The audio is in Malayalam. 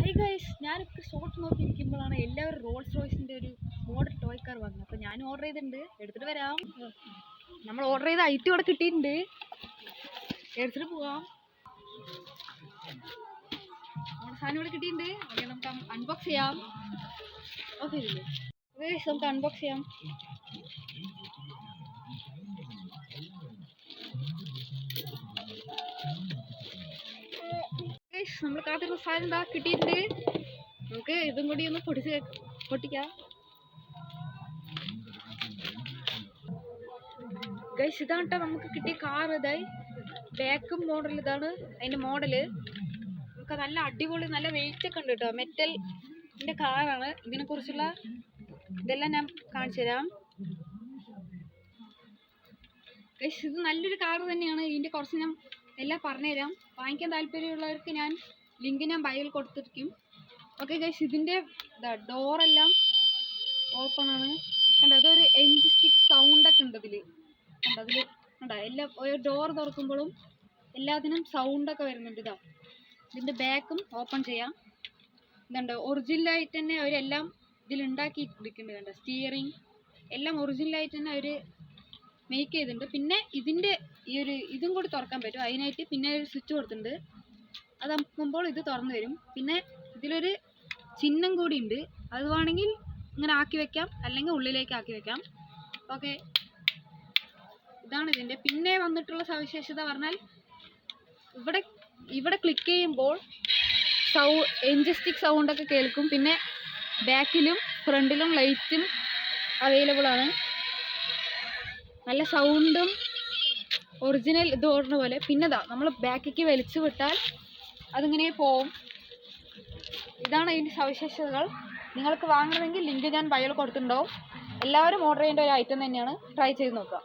ഹേ ഗൈസ്, ഞാനിപ്പോൾ ഷോട്ട് നോക്കിയിരിക്കുമ്പോഴാണ് എല്ലാവരും റോൾസ് റോയ്സിൻ്റെ ഒരു മോഡൽ ടോയ് കാർ വന്നത്. അപ്പോൾ ഞാൻ ഓർഡർ ചെയ്തിട്ടുണ്ട്, എടുത്തിട്ട് വരാം. നമ്മൾ ഓർഡർ ചെയ്ത ഐറ്റം ഇവിടെ കിട്ടിയിട്ടുണ്ട്, എടുത്തിട്ട് പോവാം. നമ്മുടെ സാധനം ഇവിടെ കിട്ടിയിട്ടുണ്ട്. ഓക്കെ, നമുക്ക് അൺബോക്സ് ചെയ്യാം. ഓക്കെ ഗൈസ്, നമുക്ക് അൺബോക്സ് ചെയ്യാം. നമ്മൾ കാത്തിരുന്ന സാധനം എന്താ കിട്ടിയിട്ടുണ്ട്. നമുക്ക് ഇതും കൂടി ഒന്ന് പൊട്ടിക്കാം. ഗൈസ്, ഇതാണ് കേട്ടോ നമുക്ക് കിട്ടിയ കാർ. ഇതായി ബാക്കും മോഡൽ, ഇതാണ് അതിൻ്റെ മോഡല്. നമുക്ക് നല്ല അടിപൊളി, നല്ല വെയിറ്റ് ഒക്കെ ഉണ്ട് കേട്ടോ. മെറ്റലിൻ്റെ കാറാണ്. ഇതിനെക്കുറിച്ചുള്ള ഇതെല്ലാം ഞാൻ കാണിച്ചു തരാം. ഗൈസ്, ഇത് നല്ലൊരു കാർ തന്നെയാണ്. ഇതിൻ്റെ കുറച്ച് ഞാൻ എല്ലാം പറഞ്ഞുതരാം. വാങ്ങിക്കാൻ താല്പര്യമുള്ളവർക്ക് ഞാൻ ലിങ്ക് ബയോയിൽ കൊടുത്തിരിക്കും. ഓക്കെ ഗൈസ്, ഇതിൻ്റെ ഡോറെല്ലാം ഓപ്പൺ ആണ്. കണ്ടോ, അതൊരു എൻജി സ്റ്റിക്ക് സൗണ്ടൊക്കെ ഉണ്ട് ഇതിൽ. കണ്ടോ, അതിൽ കണ്ടോ, എല്ലാം ഡോർ തുറക്കുമ്പോഴും എല്ലാത്തിനും സൗണ്ടൊക്കെ വരുന്നുണ്ട്. ഇതിൻ്റെ ബാക്കും ഓപ്പൺ ചെയ്യാം. ഇതുണ്ട്, ഒറിജിനലായിട്ട് തന്നെ അവരെല്ലാം ഇതിലുണ്ടാക്കി ഇരിക്കുന്നുണ്ട്. കണ്ടോ, സ്റ്റിയറിങ് എല്ലാം ഒറിജിനലായിട്ട് തന്നെ അവർ മേക്ക് ചെയ്തിട്ടുണ്ട്. പിന്നെ ഇതിൻ്റെ ഇതും കൂടി തുറക്കാൻ പറ്റും. അതിനായിട്ട് പിന്നെ ഒരു സ്വിച്ച് കൊടുത്തിട്ടുണ്ട്. അത് അമുക്കുമ്പോൾ ഇത് തുറന്നു വരും. പിന്നെ ഇതിലൊരു ചിഹ്നം കൂടി ഉണ്ട്. അത് വേണമെങ്കിൽ ഇങ്ങനെ ആക്കി വെക്കാം, അല്ലെങ്കിൽ ഉള്ളിലേക്ക് ആക്കി വെക്കാം. ഓക്കെ, ഇതാണ് ഇതിൻ്റെ പിന്നെ വന്നിട്ടുള്ള സവിശേഷത പറഞ്ഞാൽ, ഇവിടെ ക്ലിക്ക് ചെയ്യുമ്പോൾ എൻജി സ്റ്റിക്ക് സൗണ്ടൊക്കെ കേൾക്കും. പിന്നെ ബാക്കിലും ഫ്രണ്ടിലും ലൈറ്റും അവൈലബിൾ ആണ്. നല്ല സൗണ്ടും ഒറിജിനൽ ഇത് ഓടുന്ന പോലെ. പിന്നെ നമ്മൾ ബാക്കിലേക്ക് വലിച്ചു വിട്ടാൽ അതിങ്ങനെ പോവും. ഇതാണ് അതിൻ്റെ സവിശേഷതകൾ. നിങ്ങൾക്ക് വാങ്ങണമെങ്കിൽ ലിങ്ക് ഞാൻ ബയോയിൽ കൊടുത്തിട്ടുണ്ടാവും. എല്ലാവരും ഓർഡർ ചെയ്യേണ്ട ഒരു ഐറ്റം തന്നെയാണ്. ട്രൈ ചെയ്ത് നോക്കുക.